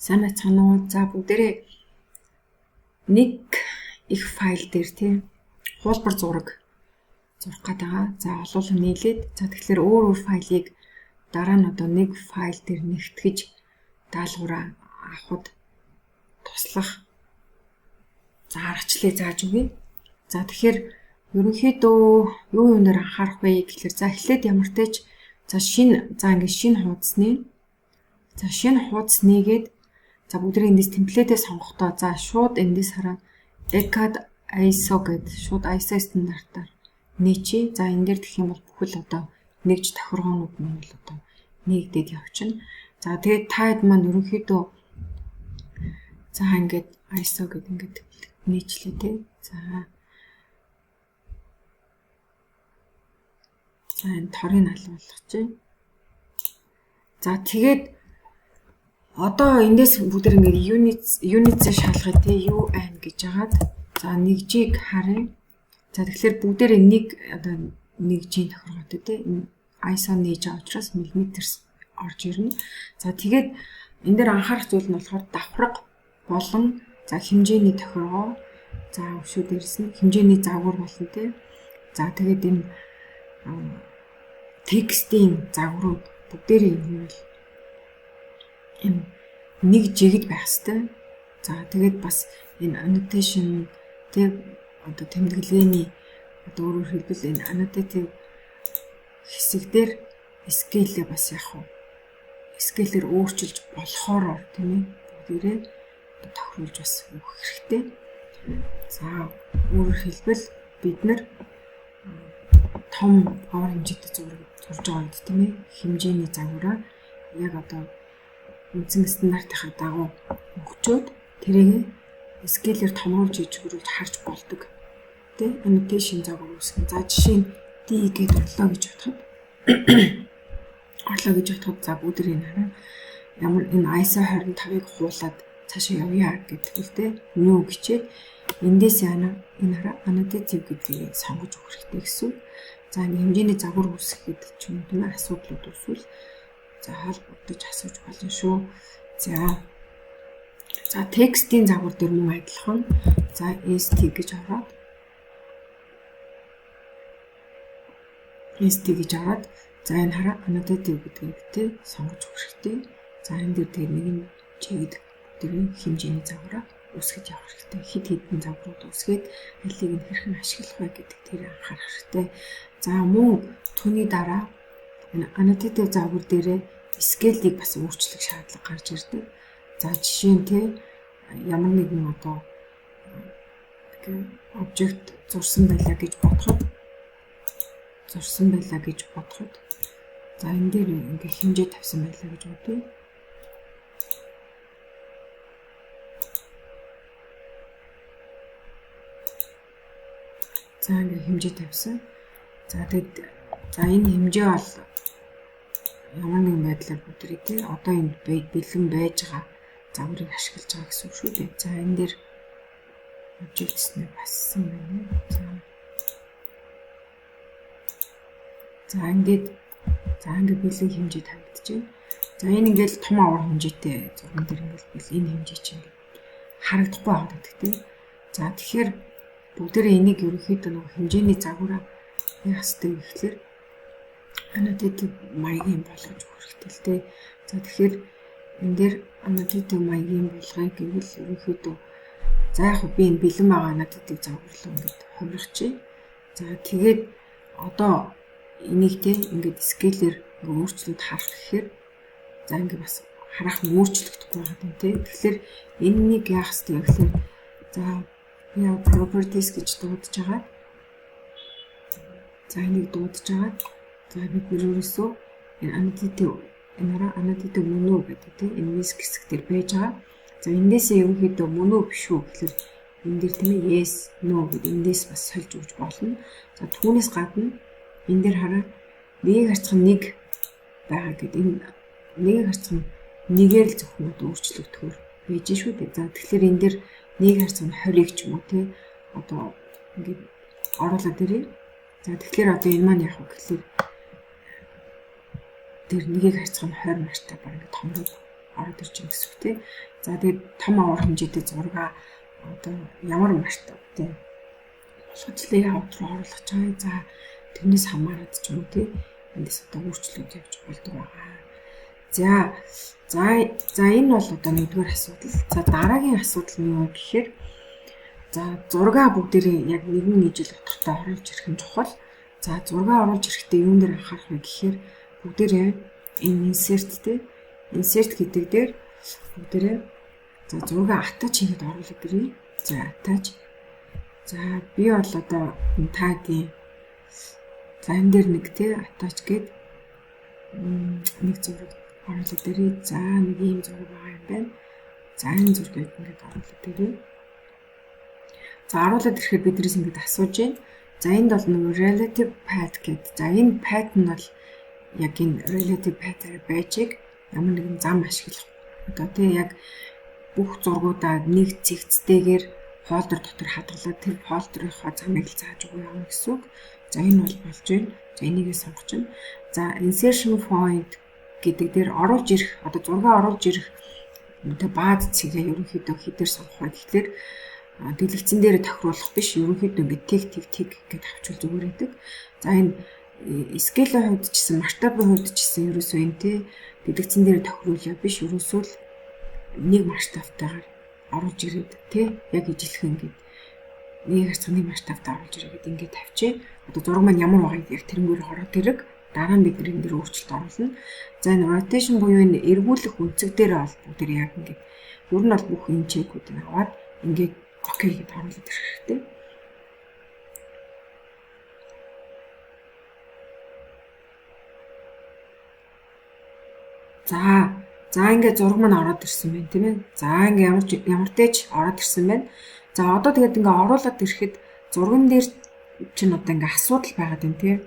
Сайн байцгаана уу? За бүгдээрээ нэг их файл дээр тийм хуулбар зураг зурх гээд байгаа. За олуулан нийлээд тэгэхээр өөр файлыг дараа нь одоо нэг файл дээр нэгтгэж даалгавраа авахд туслах аргачлалыг зааж өгье. За тэгэхээр ерөнхийдөө юу юунаар анхаарах вэ гэхээр за эхлээд ямар ч тач шинэ хуудас нээгээд за бүгдээ эндээс темплетээ сонгохдоо за шууд эндээс хараад ECAD ISO гэдэг шууд ISO стандартаар нээчээ. За энэ дээр гэх юм бол бүхэл одоо нэгж тохиргоонууд нь бол одоо нэгдээд явчихна. За тэгээд таад маань ерөнхийдөө за ингээд ISO гэдэг ингээд нээчлээ тий. За энэ торыг алуулах чинь. За тэгээд одоо эндээс бүгд ингээд units-ээ шалгая тий UN гэж хагаад за нэгжийг харъя. За тэгэхээр бүгдээрээ нэгжийн тохиргоотой тий ISO нээж байгаа учраас миллиметрс орж ирнэ. За тэгээд энэ дээр анхаарах зүйл нь болохоор давхраг болон за хэмжээний тохиргоо за өвшөө дээрс нь хэмжээний загвар болно тий. За тэгээд энэ текстийн загварууд бүгдээрээ энэ нэг жигд байх хэвээр. За тэгээд бас энэ annotation тэг одоо тэмдэглэгээний одоо өөрөөр хэлбэл энэ annotative хэсэг дээр scale-ээ бас scale-ээр өөрчилж болохоор тийм ээ бүгдээрээ тохируулж бас өгөх хэрэгтэй. За өөрөөр хэлбэл бид нар том аваар хэмжээтэй зураг зурж байгаа үед тийм ээ хэмжээний загвараа яг одоо үндсэн стандартынхаа дагуу өгчөөд тэрийг scale-ээр томруулж ижигрүүлж харж болдог. Тэ annotation загвар үүсгэн. За жишээ нь D гэдэг орлоо гэж бодоход за бүгдээ хараа ямар энэ ISO 25-ыг хуулаад цаашаа явъя гэдэг тэ new гэчээд эндээс энэ хараа annotative гэдгийг сонгож өгөх хэрэгтэй гэсэн. За энэ хэмжээний загвар үүсгэхэд ч юм уу асуудлууд үүсвэл за холбогдож асууж болно шүү. За текстийн загвар дээр мөн адилхан. За ST гэж аваад за энэ хараа annotative гэдгийг тэ сонгож өгөх хэрэгтэй. За энэ дээр тэгээ нэг нь чигд тэр хэмжээний загвараа үүсгэж явах хэрэгтэй. Хэд хэдэн загварууд үүсгээд алийг нь хэрхэн ашиглах вэ гэдэг дээр анхаарах хэрэгтэй. За мөн түүний дараа энэ annotative загвар дээрээ scale-ийг бас өөрчлөх шаардлага гарч ирдэг. За жишээ нь тий ямар нэгэн одоо обжект зурсан байлаа гэж бодоход за энэ дээр ингээ хэмжээ тавьсан байлаа гэж бодъё. За ингээ хэмжээ тавьсан. За тэгээд энэ хэмжээ бол ямар нэгэн байдлаар бүдрээ тий одоо энэ бэлэн байж байгаа загварыг ашиглаж байгаа гэсэн үг шүү дээ. За энэ дээр objects-ны бассан байна. За ингээд бэлэн хэмжээ тавигдчихэв. За энэ ингээд том аваар хэмжээтэй зурган дээр ингээд энэ хэмжээ чинь харагдахгүй байгаа гэдэг тий. За тэгэхээр бүгдээрээ энийг ерөнхийдөө нэг хэмжээний загвараа яах ёстой гэхлээр annotative маягийн болгож өгөх хэрэгтэй л дээ. За тэгэхээр энэ дээр annotative маягийн болгоё гэвэл ерөнхийдөө за яг би энэ бэлэн байгаа annotative загварлуу ингээд хувирчихъя. За тэгээд одоо энийг те ингээд scale-ээр өөрчлөлт харах гэхээр за ингээд бас харах нь өөрчлөгдөхгүй байгаа юм те. Тэгэхээр энэнийг яах ёстой гэхлээр за би properties гэж дуудаж байгаа. За энийг дуудаж байгаа. За бид нэрөөсөө энэ annotative мөн үү гэдэг тийм энэ мис хэсэг дээр байж байгаа. За эндээсээ ерөнхийдөө мөн үү биш үү гэхэлэр энэ дээр тийм ээ yes no гэдэг эндээс бас сольж өгч болно. За түүнээс гадна энэ дээр хараа нэг харьцан нэг байгаа гэдэг энэ нэг харьцан нэгээр л зөвхөн өөрчлөгдөхөөр байж шүү дээ. За тэгэхээр энэ дээр нэг харьцан 20-ыг ч юм уу тийм одоо ингээд оруулаад ирээ. За тэгэхээр одоо энэ маань яг гэхэлэр тэр нэгийг харьцах нь 20 нартай баг ингээд томроод ороод ирж байгаа гэсэн үг тий. За тэгээд том аваар хэмжээтэй зураг одоо ямар масштабтай болохчлээ яваад руу оруулах чам. За тэрнээс хамаарат ч юм уу тий. Эндээс одоо өөрчлөлт явж болдог байгаа. За энэ бол одоо нэгдүгээр асуудал. За дараагийн асуудал нь юу гэхээр за зураг бүгдээрээ яг нэгэн ижил утгатай оруулж ирэх нь чухал. За зураг оруулж ирэхдээ юун дээр анхаарах вэ гэхээр бүгдээрээ энэ insert гэдэг дээр бүгдээрээ за зураг attach хийгээд оруулаад ирье. За attach. За би бол одоо таагийн за энэ дээр нэг тий attach гээд нэг зураг оруулаад ирье. За нэг ийм зураг байгаа юм байна. За энэ зургийг ингээд оруулаад ирье. За оруулаад ирэхэд биднээс ингээд асууж байна. За энд бол нэг relative path гэдэг. За энэ path нь бол яг энэ relative path-аар байжиг ямар нэгэн зам ашиглах. Одоо тий яг бүх зургуудаа нэг цэгцтэйгээр фолдер дотор хадгалаад тэр фолдерынхоо замыг л зааж өгөө явна гэсэн үг. За энэ бол болж байна. За энийгээ сонгож байна. За insertion point гэдэг дээр оруулж ирэх одоо зураг оруулж ирэх тэг бааз цэгээ ерөнхийдөө хэдээр сонгох вэ гэхлээр дэлгэцэн дээр тохируулах биш ерөнхийдөө ингээд тэг гэдээ авчвал зүгээр байдаг. За энэ скелийн хувьд ч гэсэн масштабын хувьд ч гэсэн ерөөсөө энэ тий дэлгэцэн дээр тохируулъя биш ерөөсөө л нэг масштабтайгаар оруулж ирээд тий яг ижилхэн ингээд нэг харьцааны масштабтай оруулж ирээд ингээд тавьчих. Одоо зураг маань ямар байгааг яг тэрнгээр ороод ирэг дараа нь бид энэ дээр өөрчлөлт оруулна. За энэ rotation буюу энэ эргүүлэх үнцэг дээр бол бүгд яг ингээд ер нь бол бүх энэ чекүүдийг аваад ингээд окей гэдээ оруулаад ирэх хэрэгтэй. За ингээд зураг маань ороод ирсэн байна тийм ээ. За ингээд ямар дэч ороод ирсэн байна. За одоо тэгээд ингээд оруулаад ирэхэд зурган дээр чинь одоо ингээд асуудал байгаад байна тийм.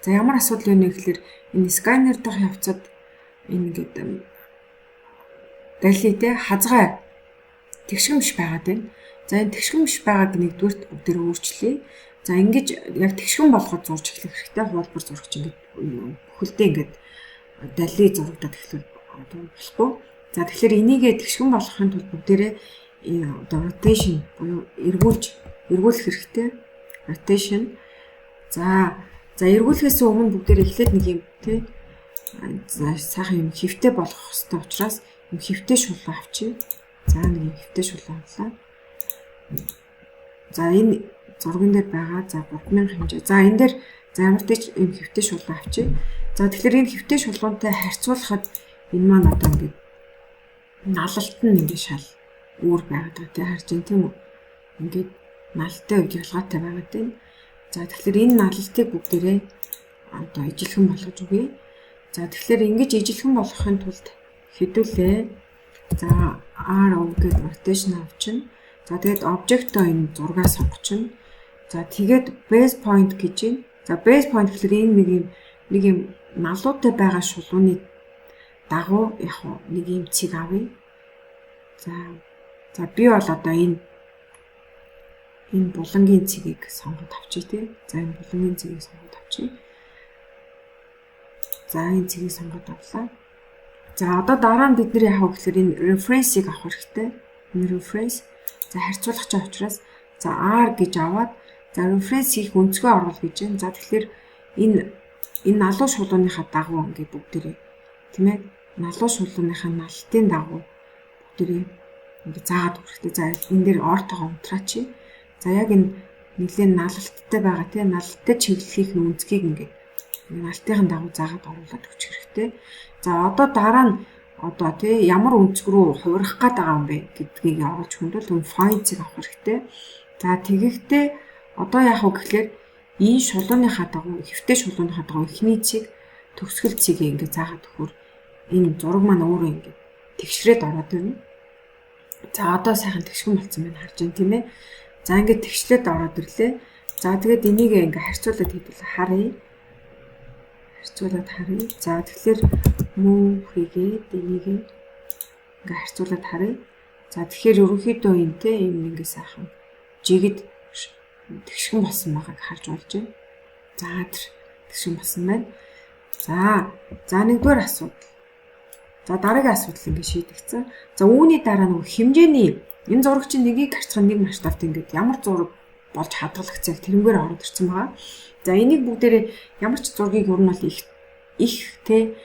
За ямар асуудал юм бэ гэхээр энэ сканер дах явцад энэ ингээд далитэй хазгай тэгшгэн биш байгаад байна. За энэ тэгшгэн биш байгааг нэгдүгürt бүгдээр өөрчлөе. За ингэж яг тэгшгэн болгоод зурж эхлэх хэрэгтэй. Хуулбар зурагч ингээд бүхэлдээ ингээд дали зурагдаад эхлэх болохгүй. За тэгэхээр энийгээ тэгшгэн болгохын тулд бүгдээрээ одоо rotation буюу эргүүлэх хэрэгтэй. Rotation. За эргүүлэхээс өмнө бүгдээрээ эхлээд нэг юм тий сайхан юм хөвтэй болгох хэрэгтэй учраас юм хөвтэй шулуу авчи. За нэг юм хөвтэй шулуу авлаа. За энэ зурган дээр байгаа за 3000 хэмжээ. За энэ дээр за ямар ч юм хөвтэй шулуу авчи. За тэгэхээр энэ хөвтэй шулуунтай харьцуулахад энэ маань одоо ингээд налалт нь ингээд шал өөр байгаад байгаа тий харж байна тийм үү. Ингээд налалтай үед ялгаатай байгаад байна. За тэгэхээр энэ налалтыг бүгдээрээ одоо ижилхэн болгож өгье. За тэгэхээр ингэж ижилхэн болгохын тулд хэдүүлээ. За RO гэдэг rotation авчин. За тэгээд object-оо энэ зургаа сонгочихно. За тэгээд base point гэж байна. За base point гэхэлэр энэ нэг юм налуутай байгаа шулууны дагуу яг нэг юм цэг авъя. За би бол одоо энэ булангийн цэгийг сонгоод авчий тий. За энэ булангийн цэгийг сонгоод авчий. За энэ цэгийг сонгоод авлаа. За одоо дараа нь бид нэр яах вэ гэхээр энэ reference-ийг авах хэрэгтэй. Энэ reference за харьцуулах ч учраас за R гэж аваад за reference хийх өнцгөө оруулах гэж байна. За тэгэхээр энэ налуу шулууныхаа дагуу ингээд бүгдээрээ тийм ээ налуу шулууныхаа налтын дагуу бүгдээрээ ингээд заагаад өгөхгүй. За энэ дээр ортогоо унтраач. За яг энэ нэлийн налалттай байгаа тийм налалттай чиглэхийн үнцгийг ингээд налтын дагуу заагаад оруулаад өгчих хэрэгтэй. За одоо дараа нь одоо тий ямар үнцг рүү хувирах гээд байгаа юм бэ гэдгийг оруулж хүндэл point-ийг авах хэрэгтэй. За тэгэхдээ одоо яах вэ гэхээр энэ шулууныхаа дагуу хэвтэй шулууныхаа дагуу эхний цэг төгсгөл цэгийг ингээд заагаад өгөхөр энэ зураг маань өөрөө ингээд тэгшрээд ороод ирнэ. За одоо сайхан тэгшгэн болсон байна харж байна тийм ээ. За ингээд тэгшлээд ороод ирлээ. За тэгээд энийг ингээд харьцуулаад хийвэл харъя. Харьцуулаад харъя. За тэгэхээр мөн хийгээд энийг ингээд харьцуулаад харъя. За тэгэхээр ерөнхийдөө энэ те энэ ингээд сайхан жигэд тэгшгэн болсон байгааг харж болж байна. За тэгшгэн болсон байна. За нэгдүгээр асуудал. За дараагийн асуудал ингэ шийдэгдсэн. За үүний дараа нөгөө хэмжээний энэ зураг чинь нэгийг харьцах нэг масштабт ингээд ямар зураг болж хадгалагдсан тэрнгээр ороод ирсэн байгаа. За энийг бүгдээрээ ямар ч зургийг ер нь бол их тэ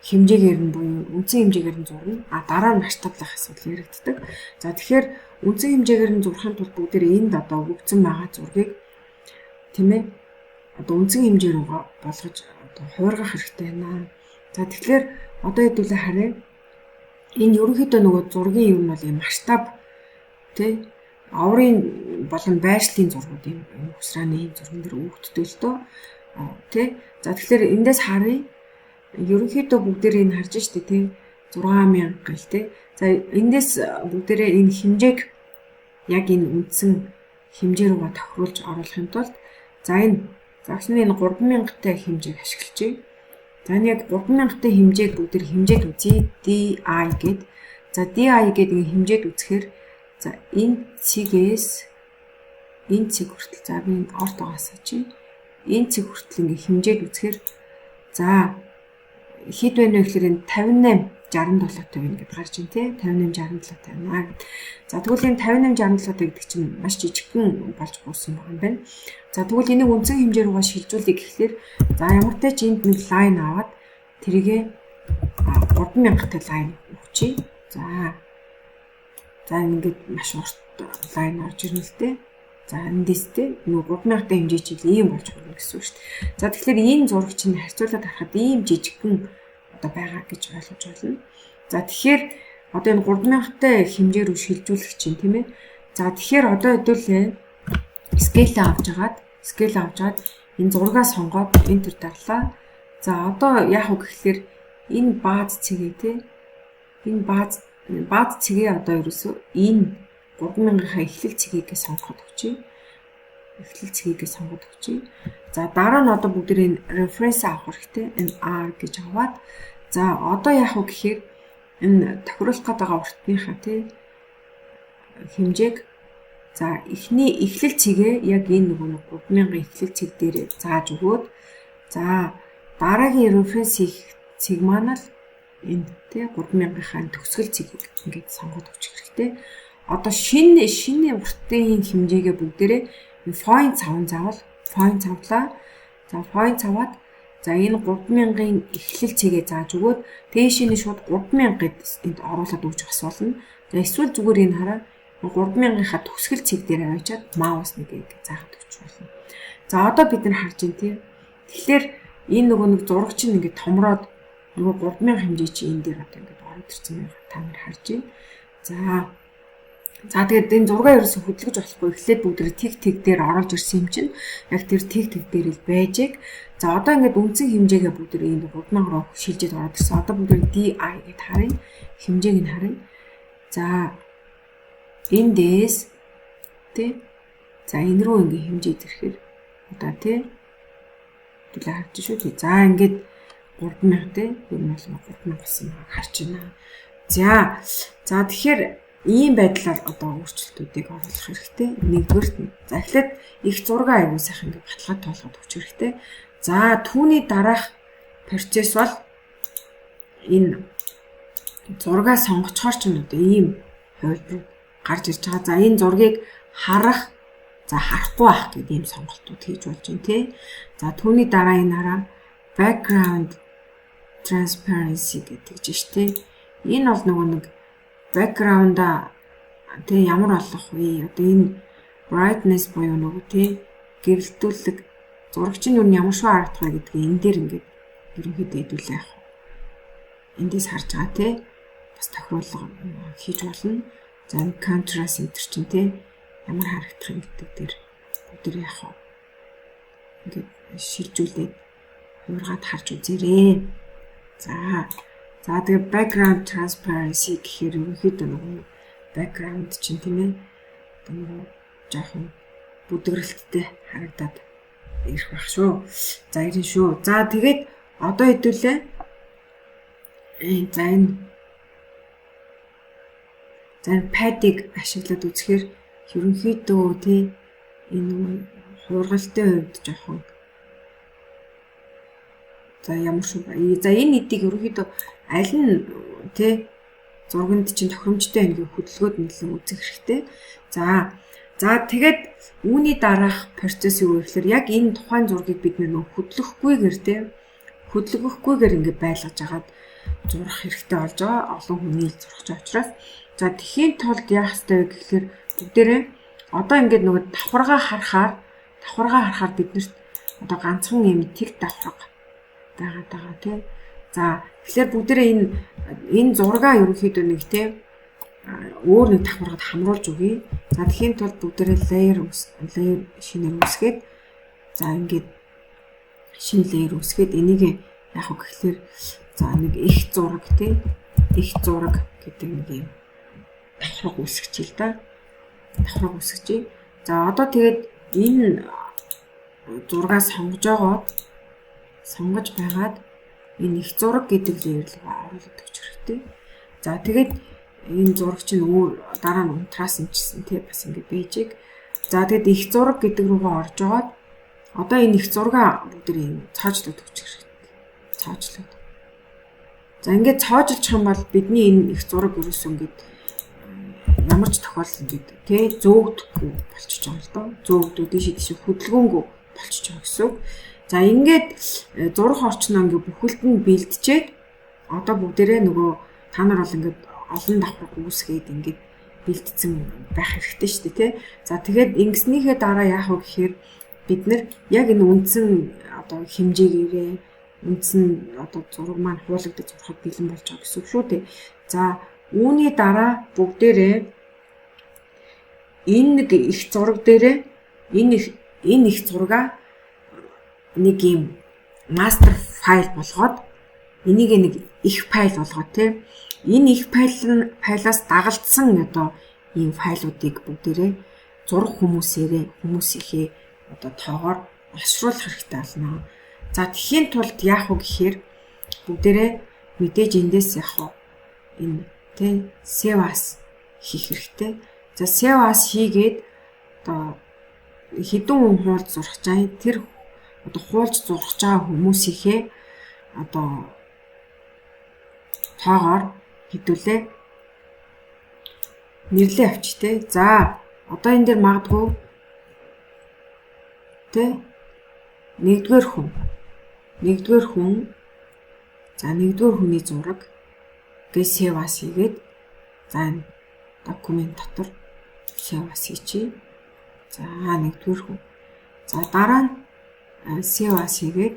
хэмжээгээр нь буюу үндсэн хэмжээгээр нь зурна. А дараа нь масштаблах асуудал яригддаг. За тэгэхээр үндсэн хэмжээгээр нь зурхын тулд бүгдээрээ энд одоо өгөгдсөн байгаа зургийг тийм ээ одоо үндсэн хэмжээ рүү болгож одоо хуургах хэрэгтэй байна. За тэгэхээр одоо хэдүүлээ харъя. Энэ ерөнхийдөө нөгөө зургийн юм бол юм масштаб тий аврын болон байршлын зургууд юм усрааны зурган дээр өгөгддөг л дөө. Тий. За тэгэхээр эндээс харъя. Ерөнхийдөө бүгдээрээ энэ харж штэ тий 6000 гэл тий. За эндээс бүгдээрээ энэ хэмжээг яг энэ үндсэн хэмжээ рүүгээ тохируулж оруулахын тулд за энэ загсны энэ 3000-тай хэмжээг ашиглажээ. За энэ яг 3000-тай хэмжээг бүгдээр хэмжээд үзье. DI гэд. За DI гэдэг энэ хэмжээд үзэхээр за энэ цэгээс энэ цэг хүртэл за би орд угаасаа чи энэ цэг хүртэл ингээ хэмжээд үзэхээр за хэд байна вэ гэхээр энэ 58 67 тавина гэдээ гарч ин тий 58 67 тавина гэд. За тэгвэл энэ 58 67 гэдэг чинь маш жижигхэн болж буусан байгаа юм байна. За тэгвэл энийг үндсэн хэмжээ рүүгээ шилжүүлэх гэхлээр за ямар ч ч энд нэг лайн аваад тэрийгэ 3000-тай лайн өгчий. За ингээд маш урт лайн орж ирнэ л дээ. За эндээс тэ нөгөө 3000-тай хэмжээ чил ийм болж байна гэсэн үг шүү дээ. За тэгэхээр энэ зураг чинь харьцуулаад харахад ийм жижигхэн одоо байгаа гэж ойлгож байна. За тэгэхээр одоо энэ 3000-тай хэмжээ рүү шилжүүлэх чинь тийм ээ. За тэгэхээр одоо хэдүүлээ скейл авч агаад энэ зургаа сонгоод энтер дарлаа. За одоо яах вэ гэхээр энэ бааз цэгээ тий энэ бааз цэгээ одоо ерөөсөө энэ 3000-ийнхаа эхлэл цэгийг сонгоход өгчий. За дараа нь одоо бүгдээ энэ референс авах хэрэгтэй. Энэ R гэж аваад за одоо яах вэ гэхээр энэ тохируулах гээд байгаа уртныхаа тий хэмжээг за эхний эхлэл цэгээ яг энэ нөгөө 3000-ын эхлэл цэг дээр зааж өгөөд за дараагийн референс цэг маань л энэ тий 3000-ийнхаа төгсгөл цэгийг ингээд сонгоод өгчих хэрэгтэй. Одоо шинэ уртын хэмжээгээ бүгдээрээ point цавлаа. За point цаваад за энэ 3000-ын эхлэл цэгээ зааж өгөөд дээшний шууд 3000 гэд энд оруулаад өгч бас болно. За эсвэл зүгээр энэ хараа 3000-ийнхаа төгсгөл цэг дээр аваачаад маус нэгийг заагаад өгч болно. За одоо бид нар харж байна тийм. Тэгэхээр энэ нөгөө нэг зураг чинь ингээд томроод нөгөө 3000 хэмжээ чи энэ дээр одоо ингээд ороод ирсэн байгаа та нар харж байна. За тэгээд энэ зургаа ерөөсө хөдлөж болохгүй эхлээд бүгд тэг дээр оруулж ирсэн юм чинь яг тэр тэг дээр л байжэг. За одоо ингээд үндсэн хэмжээгээ бүгд энэ 3000 руу шилжиж ороод ирсэн. Одоо бүгд DI гэд харъя. Хэмжээг нь харъя. За эндээс тий за энэ рүү ингээд хэмжээд ирэхээр одоо тий түлээ харж шүү тий. За ингээд 3000 тий ер нь бол 3000 гэсэн харж байна. За тэгэхээр ийм байдлаар одоо өөрчлөлтүүдийг оруулах хэрэгтэй. Нэгдүгээрт нь. За эхлээд их зураг аягүй сайхан ингээд баталгаад тоолгоод өгч хэрэгтэй. За түүний дараах процесс бол энэ зургаа сонгочхоор ч юм одоо ийм хувилбар гарч ирж байгаа. За энэ зургийг харах, за харахгүй байх гэдэг ийм сонголтууд хийж болж байна тий. За түүний дараа энэ хараа background transparency гэдэг чинь тий. Энэ бол нөгөө нэг background-а тэг ямар болох вэ? Одоо энэ brightness буюу нөгөө тий гэрэлтүүлэг зурагч нь юу ямар шиг харагдах вэ гэдгийг энэ дээр ингээд ерөнхийдөө хэдүүлээ яах вэ? Эндээс харж байгаа тий бас тохируулга хийж болно. За contrast энэ чинь тий ямар харагдах юм гэдэг дээр бүгд яах вэ? Ингээд шилжүүлээд хуургаад харж үзээрэй. За тэгээ background transparency гэхээр ерөнхийдөө нөгөө background чинь тийм ээ нөгөө жоохон бүдгэрэлттэй харагдаад ирэх байх шүү. За ирэн шүү. За тэгээд одоо хэдүүлээ за энэ падыг ашиглаад үзэхээр ерөнхийдөө тий энэ хуургалтын хувьд жоохон за ямар шүү. За энэ эдийг ерөнхийдөө аль нь тэ зурганд чинь тохиромжтой байныг хөдөлгөөд нэлээд үзэх хэрэгтэй. За тэгээд үүний дараах процесс юу вэ гэхээр яг энэ тухайн зургийг бид нөө хөдлөхгүйгээр тэ хөдлөгөхгүйгээр ингээд байлгаж агаад зурах хэрэгтэй болж байгаа. Олон хүний л зурж байгаа учраас за тэхийн тулд яах хэрэгтэй вэ гэхээр бүгдээрээ одоо ингээд нөгөө давхаргаа харахаар биднэрт одоо ганцхан юм тэг давхарга байгаа тий. За тэгэхээр бүгдээрээ энэ зургаа ерөнхийдөө нэг тий өөр нэг давхаргад хамруулж өгье. За тэхийн тулд бүгдээрээ layer шинээр үүсгээд за ингээд шинэ layer үүсгээд энийг яг хөө гэхэлэр за нэг их зураг тий их зураг гэдэг нэг юм давхарга үүсгэж л да. Давхарга үүсгэж. За одоо тэгээд энэ зургаа сонгож байгаад энэ их зураг гэдэг layer руу оруулаад өгч хэрэгтэй. За тэгээд энэ зураг чинь өөр дараа нь унтраас юмчсэн тий бас ингэ бэжиг. За тэгэд их зураг гэдэг рүүгээ орж аваад одоо энэ их зургаа бүгдээ цаажлаад өгч хэрэгтэй. Цаажлаад. За ингээд цаажлчих юм бол бидний энэ их зураг ерөөсөө ингээд ямар ч тохиолдолд ингээд тий зөөгдөхгүй болчихж байгаа л доо. Зөөгдүүдийн шийдэж хөдөлгөөнгүй болчихж байгаа гэсэн үг. За ингээд зурх орчноо ингээд бүхэлд нь бэлтжээд одоо бүгдээрээ нөгөө та нар бол ингээд олон давхарга үүсгээд ингээд бэлтцэн байх хэрэгтэй шүү дээ тий. За тэгээд ингэснийхээ дараа яах вэ гэхээр бид нар яг энэ үндсэн одоо хэмжээгээрээ үндсэн одоо зураг маань хуулагдаж зурхад бэлэн болж байгаа гэсэн үг шүү дээ. За үүний дараа бүгдээрээ энэ нэг их зураг дээрээ энэ их зургаа нэг юм мастер файл болгоод энийг нэг их файл болгоод тий энэ их файлаас дагалдсан одоо ийм файлуудыг бүгдээрээ зурх хүмүүсийнхээ одоо тоогоор олшруулах хэрэгтэй болно. За тэхийн тулд яах вэ гэхээр бүгдээрээ мэдээж эндээс яах вэ энэ тий save as хийх хэрэгтэй. За save as хийгээд одоо хэдэн хуулж зурх чаа тэр одоо хуулж зурх байгаа хүмүүсийнхээ одоо тоогоор хэдүүлээ нэрлээ авч тий. За одоо энэ дээр магадгүй тий нэгдүгээр хүн за нэгдүгээр хүний зураг гээ save as хийгээд за энэ документ дотор save as хийчихье. За нэгдүгээр хүн. За дараа нь save as хийгээд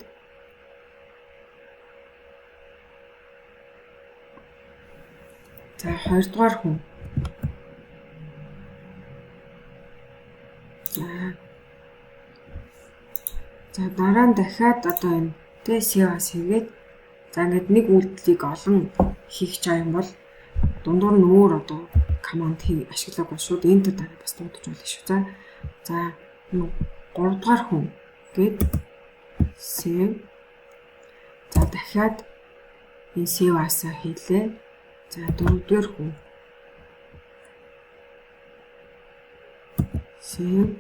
за хоёрдугаар хүн. За дараа нь дахиад одоо энэ тэ save as хийгээд за ингээд нэг үйлдэлийг олон хийх чаа юм бол дундуур нь өөр одоо команд ашиглаагүй шууд enter дараа бас дуудаж болно шүү. За 3 дугаар хүн гээд save. За дахиад энэ save as-аа хийлээ. За 4 дугаар хүн save.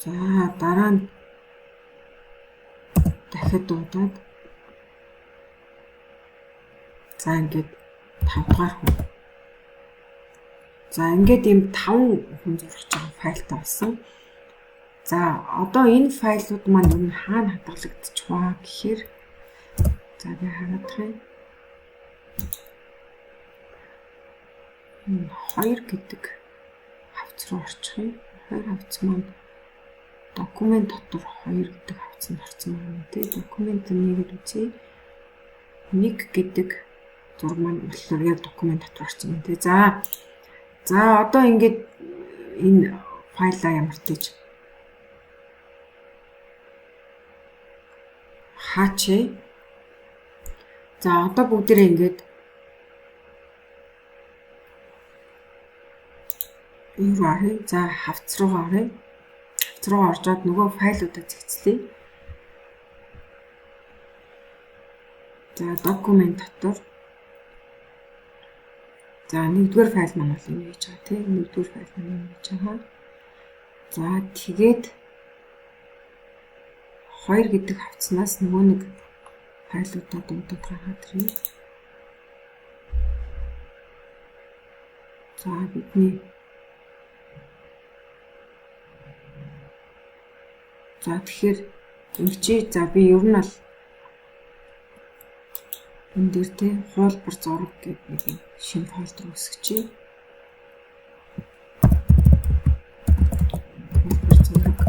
За дараа нь дахиад дуудаад за ингээд 5 дугаар хүн. За ингээд ийм 5 хүн зурж байгаа файлтай болсон. За одоо энэ файлууд маань юу хаана хадгалагдчих вэ гэхээр за би хараадах юм. 2 гэдэг хавц руу орчих юм. 2 хавц маань документ дотор 2 гэдэг хавцанд орсон байна тий. Документ нэгэд үзье. 1 гэдэг зураг маань болохоор яг документ дотор орсон юм тий. За одоо ингээд энэ файлаа ямар тийж хаач. За одоо бүгдээрээ ингээд юу арай за хавц руу оръё. Хавц руу оржоод нөгөө файлуудаа зэгцлэе. За документ дотор за нэгдүгээр файл маань бол энэ гэж байгаа тийм нэгдүгээр файл маань энэ гэж байгаа. За тэгээд 2 гэдэг хавцнаас нөгөө нэг файлуудаа дуудаад гаргаад ирье. За бидний тэгэхээр за би ер нь бол энэ дээр тэ хуулбар зураг гэдэг нэг шинэ фолдер үүсгэчихье. Хуулбар зураг.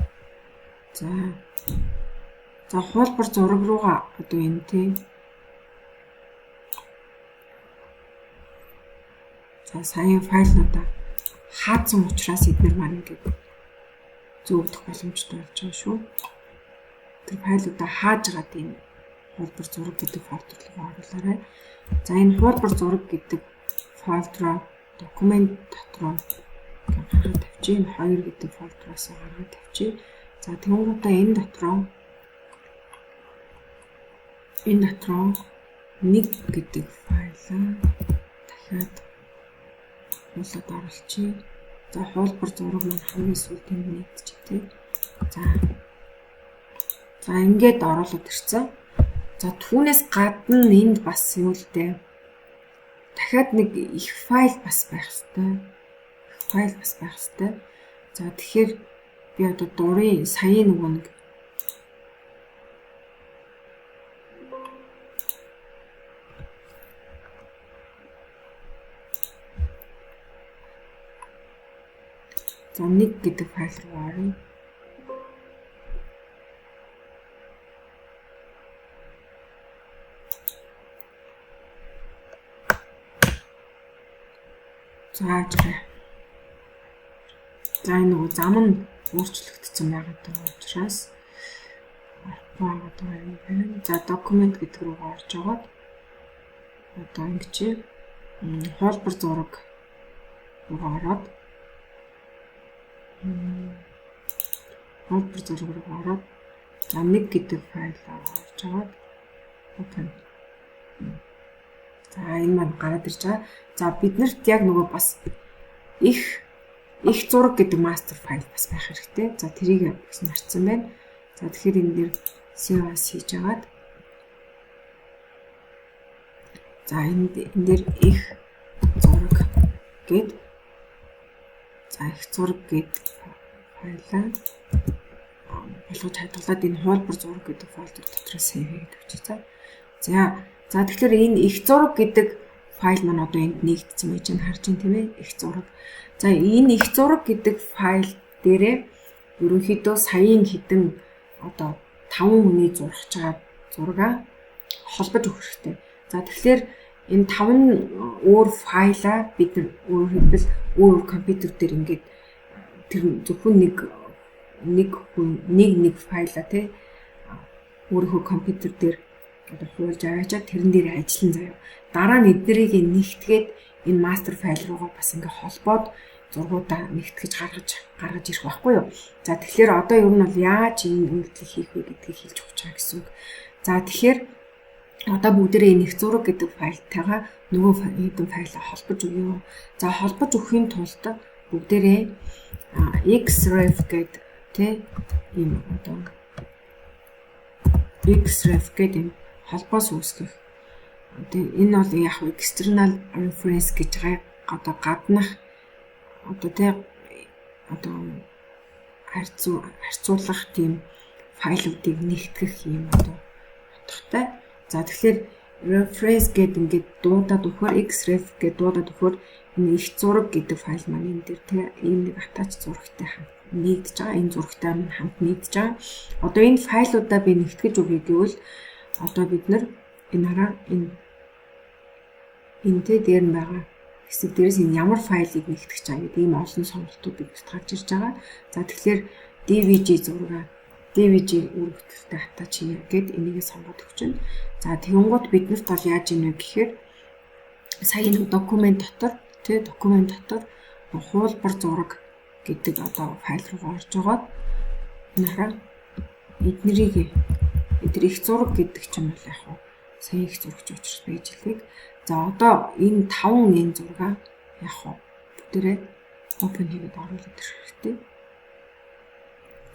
За хуулбар зураг руугаа одоо энэ тэ. За саяын файлнуудаа хаацсан учраас эдгээр маань ингээд зөвөгдөх боломжтой болж байгаа шүү. Тэр файлуудаа хааж гаад энэ хуулбар зураг гэдэг фолдер руу оруулаарай. За энэ хуулбар зураг гэдэг фолдроо документ дотроо гаргаад тавьчих. Энэ 2 гэдэг фолдроос гаргаад тавьчих. За тэгвэл энэ дотроо 1 гэдэг файлаа дахиад хуулаад оруулчих. За хуулбар зураг маань хамгийн сүүлд нэгдчих тий. За ингээд оруулаад ирсэн. За түүнээс гадна энд бас юу л дээ. Дахиад нэг их файл бас байх хэрэгтэй. За тэгэхээр би одоо дурын саяын нөгөө нэг за 1 гэдэг файл руу оръё. За нөгөө зам нь өөрчлөгдсөн байгаа учраас байгаа юм байна. За документ гэдэг рүү орж агаад одоо ингэж хуулбар зураг руу ороод за 1 гэдэг файлаа орж агаад open. За энэ маань гараад ирж байгаа. За биднэрт яг нөгөө бас их зураг гэдэг мастер файл бас байх хэрэгтэй. За тэрийг бас марцсан байна. За тэгэхээр энэ дээр save-аас хийж агаад за энэ дээр их зураг гэд файлаа болгож хадгалаад энэ хуулбар зураг гэдэг фолдер дотор save хийгээд авчиж. За тэгэхээр энэ их зураг гэдэг файл маань одоо энд нэгдсэн байж байна харж байна тийм ээ их зураг. За энэ их зураг гэдэг файл дээрээ ерөнхийдөө саяын хідэн одоо 5 хүний зурхаж байгаа зургаа холбож өгөх хэрэгтэй. За тэгэхээр энэ 5 өөр файлаа бид өөр компьютер дээр ингээд тэр зөвхөн нэг файлаа тий өөрийнхөө компьютер дээр одоо хуулж аваачаад тэрэн дээр ажиллан заяа. Дараа нь эднэрийг нэгтгээд энэ мастер файл руугаа бас ингээ холбоод зургуудаа нэгтгэж гаргаж ирэх байхгүй юу. За тэгэхээр одоо ер нь бол яаж энэ үйлдэл хийх вэ гэдгийг хэлж өгч байгаа гэсэн үг. За тэгэхээр одоо бүгдээрээ энэ их зураг гэдэг файлтайгаа нөгөө хэдэн файлаа холбож өгье. За холбож өгөхийн тулд бүгдээрээ xref гэдэг тий ийм одоо xref гэдэг холбоос үүсгэх. Тэгээ энэ бол яг external reference гэж байгаа одоо гаднах одоо тий одоо харьцуулах тийм файлуудыг нэгтгэх юм одоо утгатай. За тэгэхээр reference гэдэг ингээд дуудаад өгөхөөр xref гэдэг дуудаад өгөхөөр энэ их зураг гэдэг файл маань энэ дээр тий ийм нэг attach зурагтай хамт нэгдэж байгаа. Энэ зурагтай маань хамт нэгдэж байгаа. Одоо энэ файлуудаа би нэгтгэж өгье гэвэл одоо бид нар энэ хараа энтэй дээр нь байгаа хэсэг дээрээс энэ ямар файлыг нэгтгэж байгаа гэдэг ийм олон сонголтуудыг гарч ирж байгаа. За тэгэхээр DVG зураг DVG үргэлжлэлтэй attach хийе гэд энийг сонгоод өгчнө. За тэгэнгუთ биднэрт бол яаж ийнэ гэхээр сая нэг документ дотор хуулбар зураг гэдэг одоо файл руу орж байгаа. Нараа эдгээр их зураг гэдэг ч юм бол яг хуу сая их зурагч учраас байж илвэг. За одоо энэ 5 зургаа яг хуу бүгдээрээ open хийгээд оруулаад ирэх хэрэгтэй.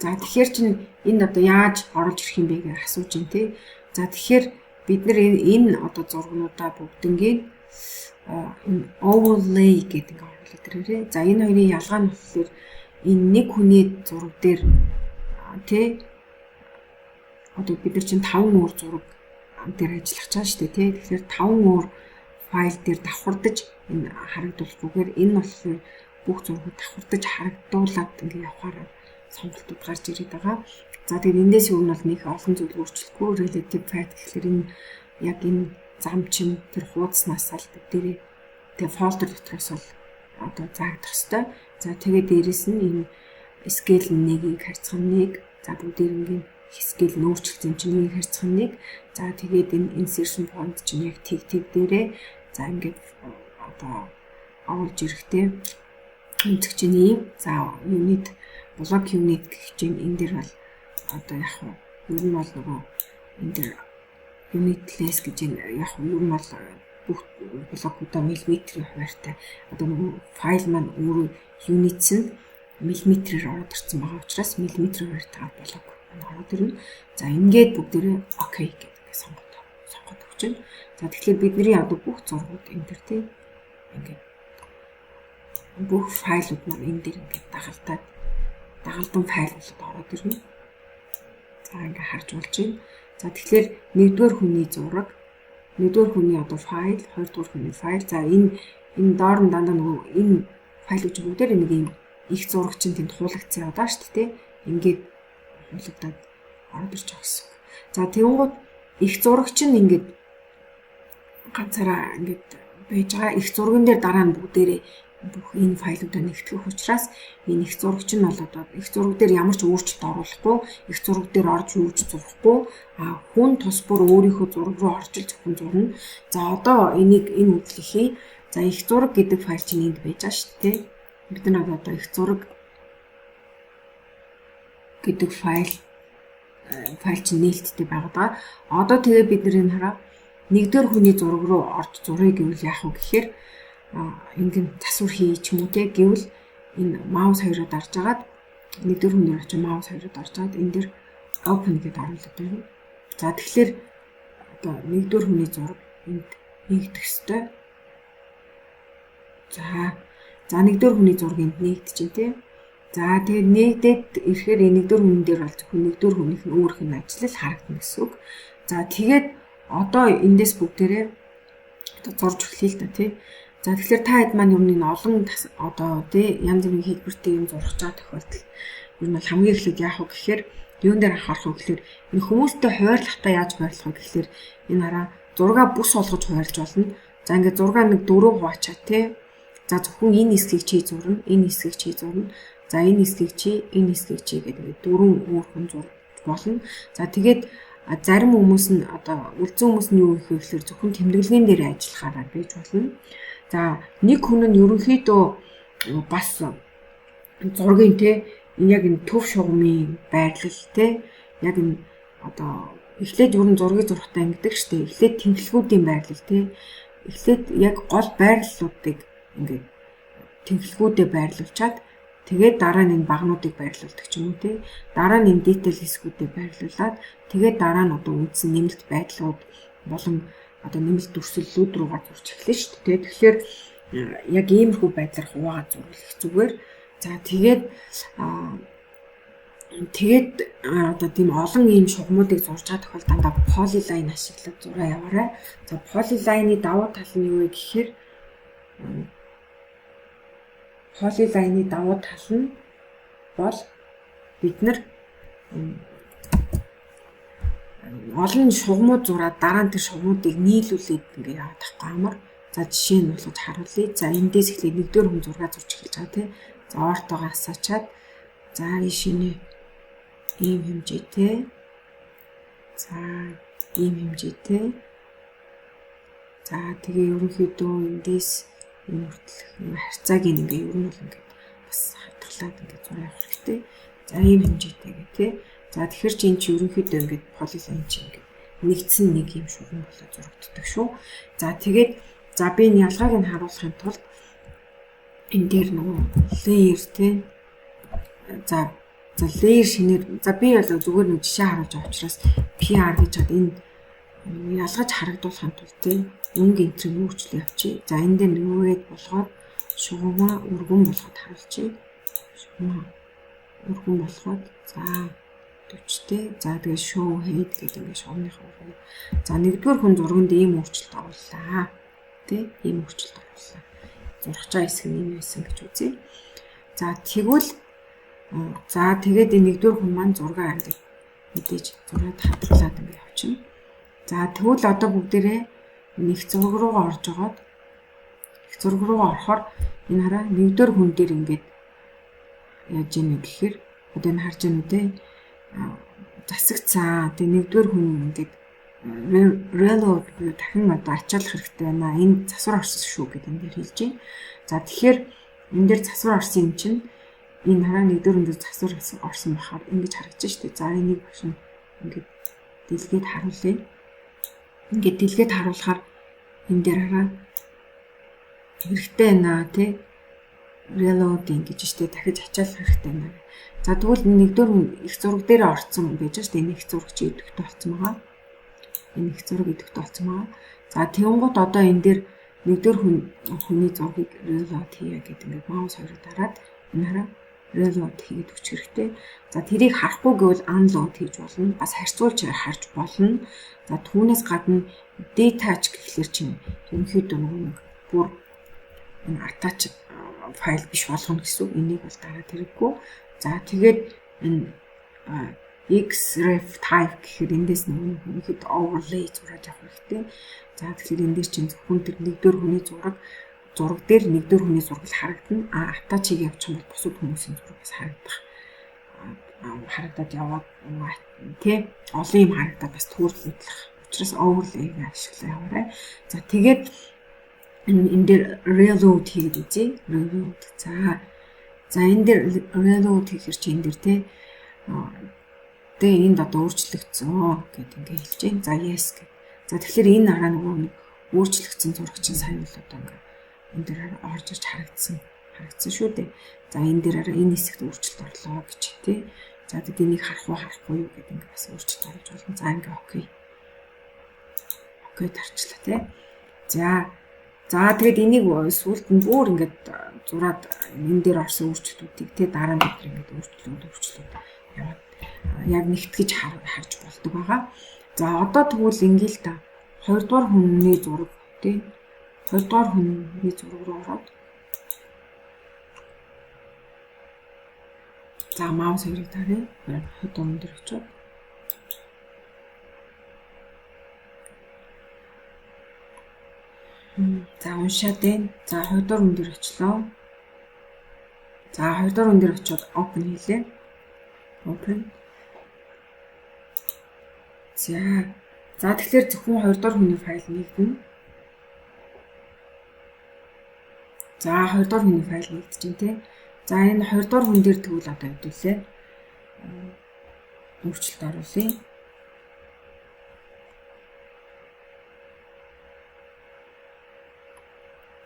За тэгэхээр чинь энд одоо яаж оруулж ирэх юм бэ гэж асууж байна тий. За тэгэхээр бид нар энэ одоо зургнуудаа бүгднийг overlay гэдэг ингээ оруулаад ирээрээ. За энэ хоёрын ялгаа нь болохоор энэ нэг хүний зураг дээр тий одоо бид нар чинь 5 өөр зураг дээр ажиллах чаа штэ тий. Тэгэхээр 5 өөр файл дээр давхардаж энэ харагдуулахгүйгээр энэ болохоор бүх зургууд давхардаж харагдуулаад ингээ явахаар сонголтууд гарч ирээд байгаа. За тэгээд эндээс өөр нь бол нэг олон зүйл өөрчлөхгүй relative fact гэхэлэр энэ яг энэ зам чинь тэр хуудаснаас л бүгдээрээ тэг фолдер дотроос бол одоо заагдах хэвээр. За тэгээд дээрэс нь энэ scale нэгийг харьцах нэг за бүгдээрээ scale нь өөрчлөгдсөн юм чинь нэгийг харьцах нэг. За тэгээд энэ insertion point чинь яг тэг дээрээ за ингээд одоо оруулж ирэхтэй өнцөг чинь ийм за unit block unit гэх чинь энэ дэр бол одоо яг юу ер нь бол нөгөө энэ дэр unitless гэж яг юу ер нь бол бүх блокуудаа миллиметрийн хуваартай одоо нөгөө файл маань өөрөө units нь миллиметрээр ороод ирсэн байгаа учраас миллиметрийн хуваартай блок ороод ирнэ. За ингээд бүгдээрээ окей гэдэг сонгоод өгч байна. За тэгэхээр бидний одоо бүх зургууд энэ төр тийм ингээд бүх файлууд маань энэ дээр ингээд дагалдан файл болоод ороод ирнэ. За ингээд харж болж байна. За тэгэхээр нэгдүгээр хүний зураг, нэгдүгээр хүний одоо файл, хоёрдугаар хүний файл. За энэ доор нь дандаа нөгөө энэ файлууд бүгдээр нэг юм их зураг чинь тэнд хуулагдсан яваа шүү дээ. Ингээд хуулагдаад ороод ирж байгаа гэсэн. За тэгэнгუთ их зураг чинь ингээд ганцаараа ингээд байж байгаа. Их зурган дээр дараа нь бүгдээрээ бүх энэ файлуудаа нэгтгэх учраас энэ их зураг чинь бол одоо их зураг дээр ямар ч өөрчлөлт оруулахгүй, их зураг дээр орж юуж зурхгүй, хүн тус бүр өөрийнхөө зураг руу орж ил зөвхөн зурна. За одоо энэ үйлдэлхий. За их зураг гэдэг файл чинь энд байж байгаа шүү дээ. Бид нар одоо их зураг гэдэг файл чинь нээлттэй байгаа. Одоо тэгээ бид нар энэ хараа нэгдүгээр хүний зураг руу орж зуръя гэвэл яах вэ гэхээр ингэн засвар хий ч юм уу те гэвэл энэ маус хоёроо дарж агаад нэгдүгээр хүний очиж маус хоёроо дарж агаад энэ дэр open гэдээ оруулаад байна. За тэгэхээр одоо нэгдүгээр хүний зураг энд нэгдэх ёстой. За нэгдүгээр хүний зураг энд нэгдэж байна те. За тэгээд нэгдээд ирэхээр нэгдүгээр хүн дээр бол зөвхөн нэгдүгээр хүнийх нь өөрийнх нь ажил харагдана гэсэн үг. За тэгээд одоо эндээс бүгдээрээ одоо зурж эхлэе л да тий. За тэгэхээр та хэд маань юм энэ олон одоо тий янз бүрийн хэлбэртэй юм зурж байгаа тохиолдол ер нь хамгийн эхлээд яах вэ гэхээр юун дээр анхаарах вэ гэхээр энэ хүмүүстэй хуваарлахтаа яаж хуваарлах вэ гэхээр энэ хараа зургаа бүс болгож хуваарлж болно. За ингээд зургаа нэг дөрөв хуваачаа тий. За зөвхөн энэ хэсгийг чи зурна, энэ хэсгийг чи зурна. За энэ хэсгийг чи, энэ хэсгийг чи гэдэг дөрвөн өөр хүн зурж болно. За тэгээд зарим хүмүүс нь одоо үлдсэн хүмүүс нь юу гэх вэ гэхээр зөвхөн тэмдэглэгийн дээр ажиллахаараа байж болно. За нэг хүн нь ерөнхийдөө бас зургийн те энэ яг энэ төв шугамын байрлал те яг энэ одоо эхлээд ерөн зургийг зурхтаа ингэдэг штэ. Эхлээд тэнхлэгүүдийн байрлал те эхлээд яг гол байрлалуудыг ингээд тэнхлэгүүдэд байрлуулчаад тэгээд дараа нь энэ багнуудыг байрлуулдаг ч юм уу тий. Дараа нь энэ detail хэсгүүдэд байрлуулад тэгээд дараа нь одоо үндсэн нэмэлт байдлууд болон одоо нэмэлт дүрслэлүүд рүүгээ зурж эхлэв шүү дээ. Тэгэхээр яг иймэрхүү байдлаар хуваагаад зурвал их зүгээр. За тэгээд одоо тийм олон ийм шугамуудыг зурж байгаа тохиолдолд дандаа polyline ашиглаад зураа яваарай. За polyline-ы давуу тал нь юу вэ гэхээр polyline-ы давуу тал нь бол бид нар олон шугамуд зураад дараа нь тэр шугамуудыг нийлүүлээд ингээ яваад тахгүй амар. За жишээ нь болгож харуулъя. За эндээс эхлээд нэгдүгээр хүн зураг зурж эхэлж байгаа тийм. За ортоогоо асаачаад за ишинэ ийм хэмжээтэй. За ийм хэмжээтэй. За тэгээ ерөнхийдөө эндээс юм хүртэл харьцааг ингээ ер нь бол ингээ бас хадгалаад ингээ зураг явах хэрэгтэй. За ийм хэмжээтэй гэх тийм. За тэгэхээр чи энэ чи ерөнхийдөө ингээд polyline чи ингээд нэгдсэн нэг юм шугам болоо зурагддаг шүү. За тэгээд за би энэ ялгааг нь харуулахын тулд энэ дээр нөгөө layer тийм. За layer шинээр за би бол зүгээр нэг жишээ харуулж байгаа учраас PR гэж хад энэ ялгаж харагдуулахын тулд тийм өнг энтрийг өөрчлөө явчих. За энэ дээр нүүгээд болгоод шугамаа өргөн болгоод харуулчих. Шугамаа өргөн болгоод за төвчтэй. За тэгээ show head гэдэг ингэ шугамныхаа өргөн. За нэгдүгээр хүн зурганд ийм өөрчлөлт орууллаа. Тэ ийм өөрчлөлт орууллаа. Зурхаж байгаа хэсэг нь ийм байсан гэж үзье. За тэгвэл за тэгээд энэ нэгдүгээр хүн маань зургаа ингэ мэдээж зураг хадгалаад ингэ явчихна. За тэгвэл одоо бүгдээрээ нэг зураг руугаа орж агаад их зураг руугаа орохоор энэ хараа нэгдүгээр хүн дээр ингээд яаж ийнэ гэхээр одоо энэ харж байна үү те засагцсан. Тэгээ нэгдүгээр хүн ингээд reload буюу дахин одоо ачаалах хэрэгтэй байна. Энэ засвар орсон шүү гэдэг энэ дээр хэлж байна. За тэгэхээр энэ дээр засвар орсон юм чинь энэ хараа нэгдүгээр хүн дээр засвар орсон бахаар ингэж харагдаж штэ. За энийг бошин ингээд дэлгээд харуулъя. Ингээд дэлгээд харуулахаар энэ дээр хараа хэрэгтэй байна тий reloading гэж штэ дахиж ачаалах хэрэгтэй байна. За тэгвэл нэгдүгээр их зураг дээр орсон байж штэ энэ их зураг чи идэвхтэй болсон байгаа. Энэ их зураг идэвхтэй болсон байгаа. За тэгэнгუთ одоо энэ дээр нэгдүгээр хүний зургийг reload хийе гэдэг ингээд маус хоёроо дараад энэ хараа reload хийгээд өчх хэрэгтэй. За тэрийг харахгүй гэвэл unload хийж болно. Бас харьцуулж харж болно. За түүнээс гадна detach гэхлээр чинь ерөнхийдөө нэг бүр энэ attach файл биш болгоно гэсэн. Энийг бол дараа тэрэггүй. За тэгээд энэ xref type гэхээр эндээс нэг overlay зураг авах хэрэгтэй. За тэгэхээр энэ дээр чинь зөвхөн тэр нэгдүгээр хүний зураг дээр нэгдүгээр хүний зураг л харагдана. Attach-ийг явуучих юм бол бусад хүмүүсийн зураг бас харагдаад яваад тий олон юм харагдаад бас төрөлөдлөх. Учираас overlay-г ашиглаа яваарай. За тэгээд энэ дээр reload хийгээд үзье. Reload. За энэ дээр reload хийхэр чи энэ дээр тий тэгээ энд одоо өөрчлөгдсөн гэд ингээ хэлж байна. За yes гэд. За тэгэхээр энэ араа нөгөө нэг өөрчлөгдсөн зураг чинь сайн бол одоо ингээ энэ дээр орж ирж харагдсан шүү дээ. За энэ дээр араа энэ хэсэгт өөрчлөлт орлоо гэж тий. За тэгээд энийг харахгүй юу гэд ингээ бас өөрчлөлт оруулж болно. За ингээ окей. Окей тарчлаа тий. За тэгээд энийг сүлд нь бүр ингээд зураад энэ дээр орсон өөрчлөлтүүдийг тий дараа нь бид ингээд өөрчлөлт яваад яг нэгтгэж харж болдог байгаа. За одоо тэгвэл ингээл та 2 дугаар хүний зураг тий 2 дугаар хүний зураг руу ороод за маус хоёрыг тарья. 2 дугаар хүн дээр очиод за уншаад байна. За 2 дугаар хүн дээр очлоо. За 2 дугаар хүн дээр очиод open хийлээ. Open. За тэгэхээр зөвхөн 2 дугаар хүний файл нэгдэнэ. За 2 дугаар хүний файл нэгдэж байна тий. За энэ 2 дугаар хүн дээр тэгвэл одоо хэдүүлээ. Өөрчлөлт оруулъя.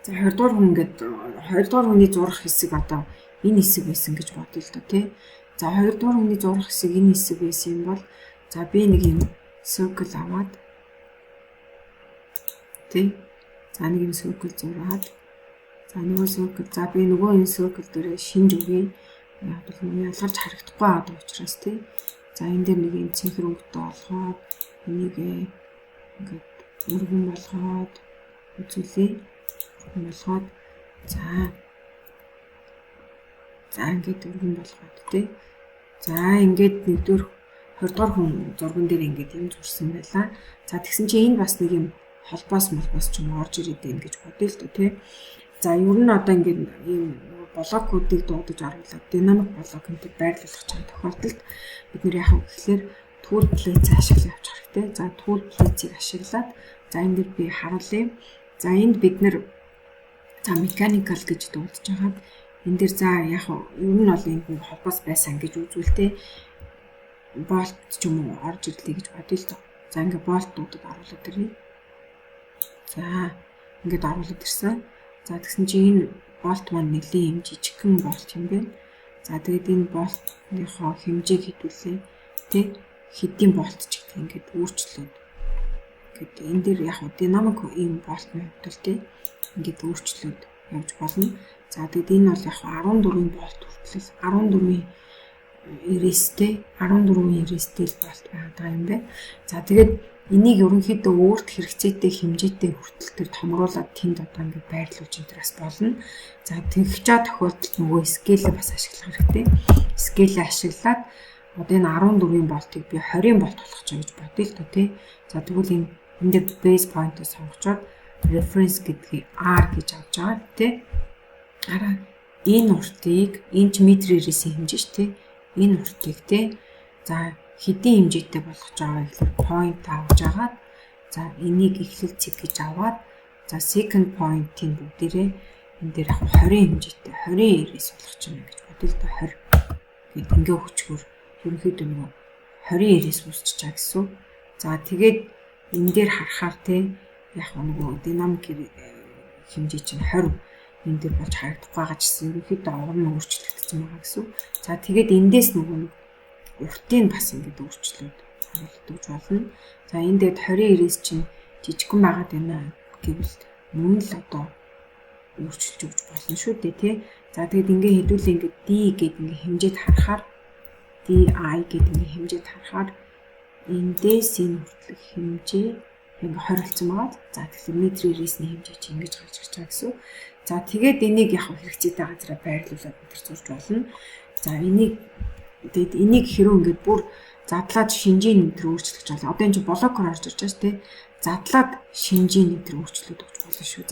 За 2 дугаар хүн ингээд 2 дугаар хүний зурах хэсэг одоо энэ хэсэг байсан гэж бодъё л доо тий. За 2 дугаар хүний зурах хэсэг энэ хэсэг байсан юм бол за би нэг юм circle аваад тий. За нэг юм circle зураад за нөгөө circle за би нөгөө энэ circle дээр шинж өгье. Яг л ялгарч харагдахгүй байгаа учраас тий. За энэ дээр нэг юм цэнхэр өнгөтэй болгоод энийг ингээд өргөн болгоод үзүүлээ. Болгоод за ингээд өргөн болгоод тий. За ингээд нэгдүгээр 20 дугаар хүн зурган дээр ингээд юм зурсан байлаа. За тэгсэн чинь энэ бас нэг юм холбоос ч юм орж ирээд байна гэж бодъё л доо тий. За ер нь одоо ингээд ийм блок кодыг дуудаж оруулаад динамик блок гэдэг байрлуулах чам тохиолдолд бид нэр яах вэ гэхээр tool plate ашиглаж явж хэрэгтэй. За tool plate-ийг ашиглаад за энэ дээр би харуулъя. За энд бид нэр за mechanical гэж дуудаж байгаа. Энэ дээр за яг ер нь бол энд нэг холбоос байсан гэж үзүүлтэй. Болт ч юм уу орж ирлээ гэж бодъё л доо. За ингээ болт дуудад оруулаад ирье. За ингээд оруулаад ирсэн. За тэгсэн чинь энэ болт маань нэлийн юм жижигхэн болт юм байна. За тэгээд энэ болтныхоо хэмжээг хэдүүлээ. Тэ хэдийн болт ч гэх ингээд өөрчлөлт Гэт энэ дээр яг динамик ийм болтны хувьд тий ингээд өөрчлөлт явж болно. За тэгэд энэ бол яг 14 болт хүртэл 14 эрээстэй 14 эрээстэй болт байгаа юм байна. За тэгээд энийг ерөнхийдөө өөрт хэрэгцээтэй хэмжээтэй хүртэл тэр томруулаад тэнд одоо ингээд байрлуулж интерес болно. За тэгж чаа тохиолдолд нөгөө скейлээ бас ашиглах хэрэгтэй. Скейлээ ашиглаад одоо энэ 14 болтыг би 20 болт болгоч гэж бодъё л тоо тий. За тэгвэл энэ дээр base point-ыг сонгочоод reference гэдгийг R гэж авч байгаа тий. Араа энэ уртыг энэ метрээрээс хэмжиж тий. Энэ уртыг тий. За хэдийн хэмжээтэй болгож байгаа гэхээр point авч агаад за энийг эхлэл цэг гэж аваад за second point-ийн бүгдээрээ энэ дээр яг 20 хэмжээтэй 20 эрээс болгож байна гэж бодъё л доо 20 гэд ингээ өчгөр ерөнхийдөө нөгөө 20 эрээс үүсчихэж байгаа гэсэн. За тэгээд энэ дээр харахаар тий яг нөгөө динамик хэмжээ чинь 20 энэ дээр болж харагдах байгаа ч гэсэн ерөнхийдөө орон нь өөрчлөгдсөн байгаа гэсэн. За тэгээд эндээс нөгөө уртын бас ингээд өөрчлөлт харагдаж болно. За энэ дээр 20 эрээс чинь жижигхэн байгаад байна гэвэл мөн л одоо өөрчилж өгч болно шүү дээ тий. За тэгээд ингээ хэдүүлээ ингээ D гэдэг ингээ хэмжээд харахаар DI гэдэг ингээ хэмжээд харахаар эндээс энэ хүртэлх хэмжээ ингээ 20 болсон байгаа. За тэгэхээр метр эрээсний хэмжээ чинь ингэж гарч ирж байгаа гэсэн. За тэгээд энийг яг хэрэгцээтэй газараа байрлуулад энэ зурж болно. За энийг хэрүү ингээд бүр задлаад шинжийн нэмтэр өөрчлөж байна. Одоо энэ чинь блокоор орж ирж байгаа шүү дээ. Задлаад шинжийн нэмтэр өөрчлөлт өгч болно шүү.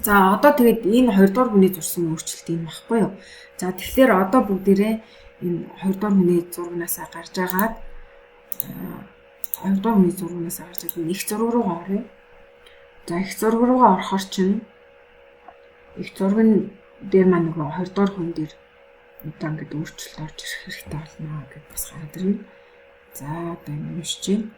За одоо тэгээд энэ 2 дугаар хүний зурсан өөрчлөлт юм баггүй юу? За тэгэхээр одоо бүгдээрээ энэ 2 дугаар хүний зургнаасаа гарч агаад 2 дугаар хүний зургнаасаа гарч агаад их зураг руугаа оръё. За их зураг руугаа орохоор чинь их зургийн дээр маань нөгөө 2 дугаар хүн дээр одоо ингээд өөрчлөлт орж ирэх хэрэгтэй болно гэдээ бас гараад ирнэ. За одоо энэ уншиж байна.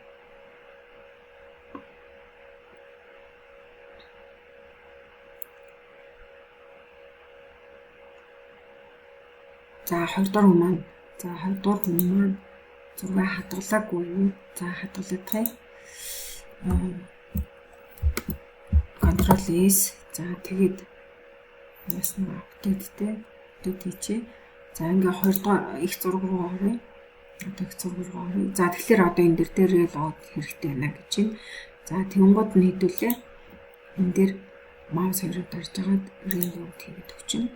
За 2 дугаар хүн маань 2 дугаар хүн маань зураг хадгалаагүй юм. За хадгалаад Ctrl S. За тэгээд бас нэг апдейттэй хийчихье. За ингээ 2 дугаар их зураг руу оръё. Одоо их зураг руу оръё. За тэгэхээр одоо энэ дээр лог хэрэгтэй байна гэж байна. За тэнгууд нь хэдүүлээ. Энэ дээр маус хоёроо дарж агаад reload хийгээд өгчнө.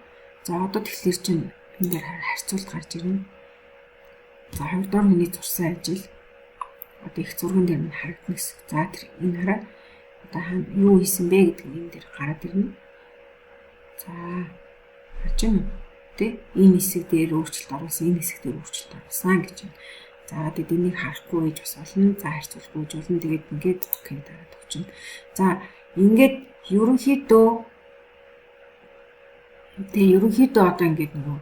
За одоо тэгэхээр чинь энэ дээр харьцуулт гарч ирнэ. За 2 дугаар хүний зурсан ажил одоо их зурган дээр нь харагдана гэсэн. За тэр энэ хараа одоо юу хийсэн бэ гэдэг нь энэ дээр гараад ирнэ. За харж байна уу? Энэ хэсэг дээр өөрчлөлт оруулсан, энэ хэсэг дээр өөрчлөлт оруулсан гэж байна. За тэгээд энийг харахгүй гэж бас болно. За харьцуулахгүй гэж болно. Тэгээд ингээд окей дараад өгчнө. За ингээд ерөнхийдөө одоо ингээд нөгөө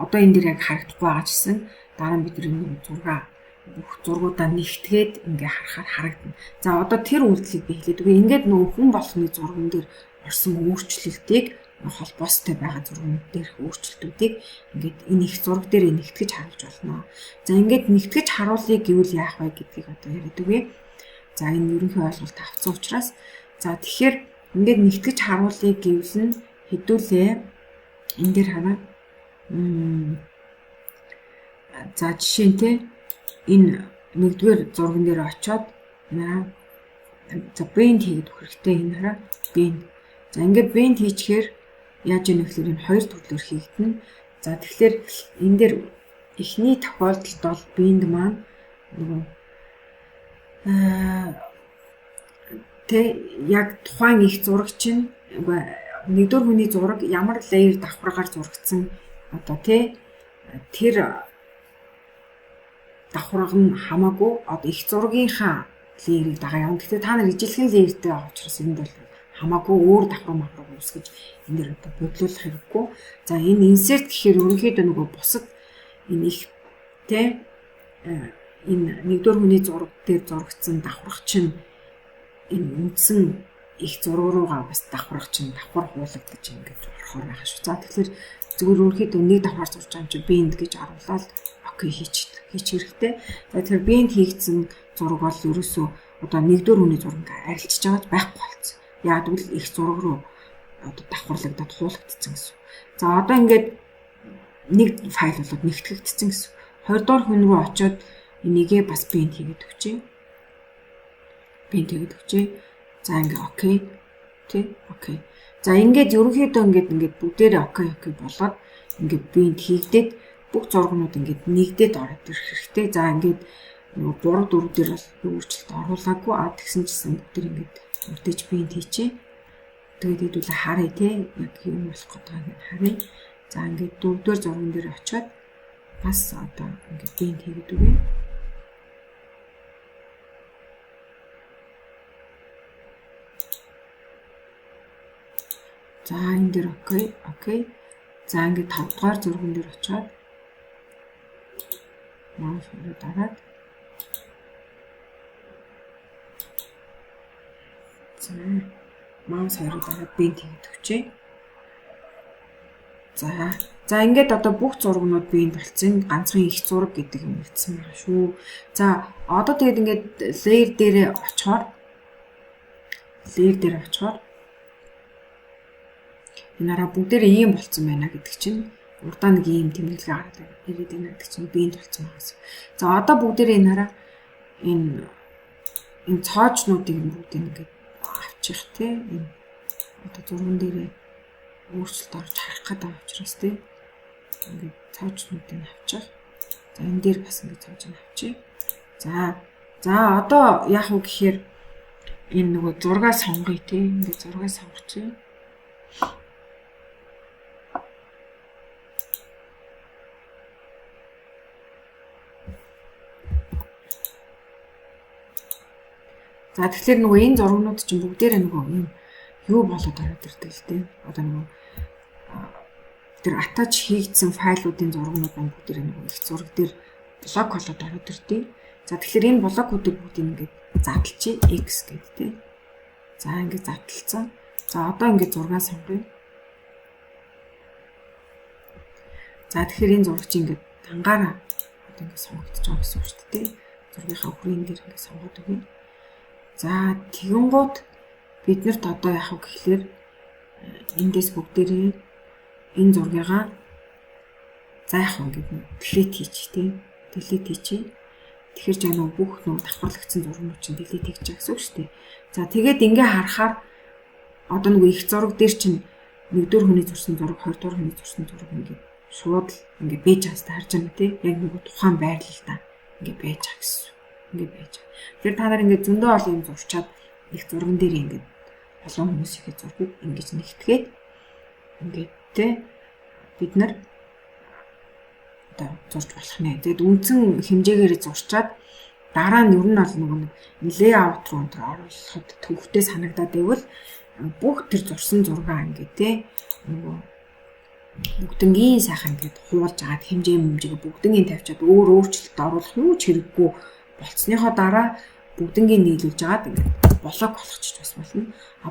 одоо энэ дээр яг харагдахгүй байгаа ч гэсэн дараа нь бид нэг бүх зургуудаа нэгтгээд ингээ харахаар харагдана. За одоо тэр үйлдэлийг би хэлээд үгүй. Ингээд нөгөө хүн болгоны зурган дээр орсон өөрчлөлтийг холбоостой байгаа зурган дээрх өөрчлөлтүүдийг ингээд энэ их зураг дээр нэгтгэж харуулж болно. За ингээд нэгтгэж харуулъя гэвэл яах вэ гэдгийг одоо яриад үгүй. За энэ ерөнхий ойлголт авсан учраас за тэгэхээр ингээд нэгтгэж харуулъя гэвэл нь хэдүүлээ энэ дээр хараа. За жишээ нь те энэ нэгдүгээр зурган дээр очиод за бэнд хийгээд өгөх хэрэгтэй энэ хараа бэнд. За ингээд бэнд хийчихээр яаж яах вэ гэхээр энэ хоёр төрлөөр хийгдэнэ. За тэгэхээр энэ дээр эхний тохиолдолд бол бэнд маань нөгөө тэ яг тухайн их зураг чинь нэгдүгээр хүний зураг ямар layer давхаргаар зурагдсан одоо тэ тэр давхарга нь хамаагүй одоо их зургийнхаа layer-ыг дагаа явна. Гэхдээ та нар ижилхэн layer-тэй байгаа учраас энд бол хамаагүй өөр давхар махраг үүсгэж энэ дэр одоо бодлуулах хэрэггүй. За энэ insert гэхээр ерөнхийдөө нөгөө бусад энэ их тэ энэ нэгдүгээр хүний зураг дээр зурагдсан давхарга чинь энэ үндсэн их зураг руугаа бас давхарга чинь давхар хуулагдаж ингэж орохоор байгаа шүү. За тэгэхээр зүгээр өөрхийдөө нэг давхар зурж байгаа юм чи bend гэж оруулаад окей хийчих хэрэгтэй. За тэгэхээр bend хийгдсэн зураг бол ерөөсөө одоо нэгдүгээр хүний зураг арилжиж байгаа байхгүй болсон. Яг тэгвэл их зураг руу одоо давхарлагдаад хуулагдсан гэсэн. За одоо ингээд нэг файл болоод нэгтгэгдсэн гэсэн. Хоёрдугаар хүн рүү очиод энийгээ бас бинт хийгээд өгчээ. Бинт хийгээд өгчээ. За ингээ окей. Тэ окей. За ингээд ерөнхийдөө ингээд бүгдээрээ окей болоод ингээд бинт хийгдээд бүх зургнууд ингээд нэгдээд ороод ирэх хэрэгтэй. За ингээд нөгөө 3 4 дээр бол өөрчлөлт оруулаагүй. Тэгсэн чинь бүгд ингээд үрдэж бинт хийчээ. Тэгээд хэдүүлээ харъя те. Яг юм болох гэдэг нь харъя. За ингээд 4-р зурган дээр очиод бас одоо ингээд бинт хийгээд үгүй. За энэ дээр окей. За ингээд 5-р зурган дээр очиод маус руу дараад за маус руу дараад бинт хийгээд өгчээ. За ингээд одоо бүх зургнууд бинт болсон. Ганцхан их зураг гэдэг юм хэлсэн байна шүү. За одоо тэгээд ингээд layer дээр очихоор энараа бүгдээрээ ийм болцсон байна гэдэг чинь урдаа нэг ийм тэмдэглэгээ гараад ирээд байна гэдэг чинь бинт болцсон байна. За одоо бүгдээрээ энараа энэ цоочнуудыг бүгдийг ингээд авчих тий. Энэ одоо зурган дээрээ өөрчлөлт орж харах гэдэг учраас тий. Ингээд цоочнуудыг авчих. За энэ дээр бас ингээд цоочныг авчий. За одоо яах вэ гэхээр энэ нөгөө зургаа сонгоё тий. Ингээд зургаа сонгочих. За тэгэхээр нөгөө энэ зургнууд чинь бүгдээрээ нөгөө юм юу болоод ороод ирдэг л дээ. Одоо нөгөө тэр attach хийгдсэн файлуудын зургнууд маань бүгдээрээ нөгөө их зураг дээр блок болоод ороод ирдэг. За тэгэхээр энэ блокуудыг бүгдийг ингээд задлчих X гэдэг тий. За ингээд задлцсан. За одоо ингээд зургаа сонгоё. За тэгэхээр энэ зураг чинь ингээд дангаараа одоо ингээд сонгогдож байгаа гэсэн үг шүү дээ. Зургийнхаа хүрээнд дээр ингээд сонгоод өгье. За тэгэнгუთ бид нарт одоо яах вэ гэхлээр эндээс бүгдээрээ энэ зургаагаа заах ингээд delete хийчих тий. Delete хийчихье. Тэгэхээр жаа нөгөө бүх нөгөө давхарлагдсан зургууд чинь delete хийж байгаа гэсэн үг шүү дээ. За тэгээд ингээ харахаар одоо нөгөө их зураг дээр чинь нэгдүгээр хүний зурсан зураг, хоёрдугаар хүний зурсан зураг ингээд шууд ингээ бэж хастаа харж байгаа тий. Яг нөгөө тухайн байрлалдаа ингээ бэж байгаа гэсэн. Ингээ байж. Тэр та нар ингээ зөндөө олон юм зурчаад их зурган дээр ингээ олон хүмүүсийн зургийг ингэж нэгтгээд ингээд тэ бид нар одоо зурж болох нэ. Тэгэд үндсэн хэмжээгээр зурчаад дараа нь ер нь бол нөгөө layout руу өнтер оруулахад төвхтэй санагдаад байвал бүх тэр зурсан зургаа ингээ тэ нөгөө бүгднгийн сайхан ингээд хуулж агаад хэмжээгээ бүгднгийн тавьчаад өөрчлөлт оруулах юу ч хэрэггүй болцсныхоо дараа бүгднгийн нийлүүлж агаад ингээд блок болгочих бас болно.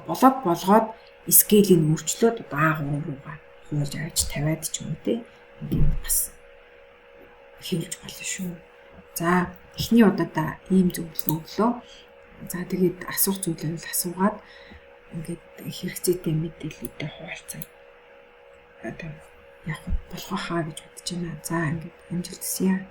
Блок болгоод scale-ийг өөрчлөөд A3 руугаа хуулж авч тавиад ч юм уу те ингээд бас хийлж болно шүү. За эхний удаадаа ийм зөвлөгөө өглөө. За тэгээд асуух зүйлээ асуугаад ингээд хэрэгцээтэй мэдээлэлтэй хуваалцаа. Одоо яг болох хаа гэж бодож байна. За ингээд амжилт хүсье.